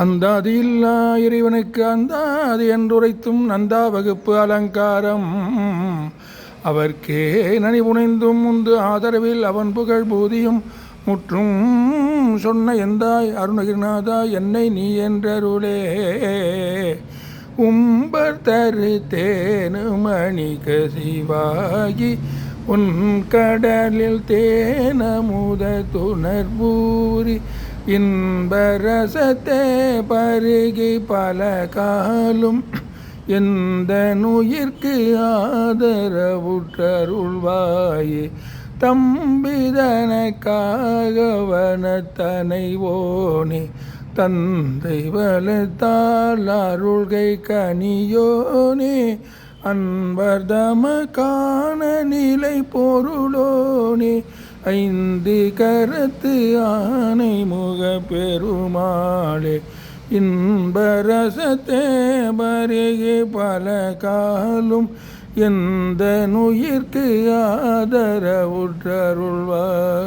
அந்தாதி இல்லா இறைவனுக்கு அந்தாதி என்றுரைத்தும் நந்தா வகுப்பு அலங்காரம் அவர்க்கே நனி புனைந்தும் முந்து ஆதரவில் அவன் புகழ் பூதியும் முற்றும் சொன்ன எந்தாய் அருணகிரிநாதா என்னை நீ என்றருளே. உம்பர் தரு தேனுமணி கசிவாகி உன் கடலில் தேனமுத துணர்பூரி இன்பரசத்தே பருகி பல காலும் எந்த நுயிர்க்கு ஆதரவுற்றருள்வாயே. தம்பிதனக்காகவனத்தனைவோனே தந்தை வலத்தால் அருள்கை கனியோனே அன்பர்தம காண நிலை பொருளோனே ஐந்து கரத்து ஆனை முக பெருமாளே இன்பரசத்தே பருகி பல காலும் எந்த நுயிர்க்கு ஆதரவுற்றருள்வாய்.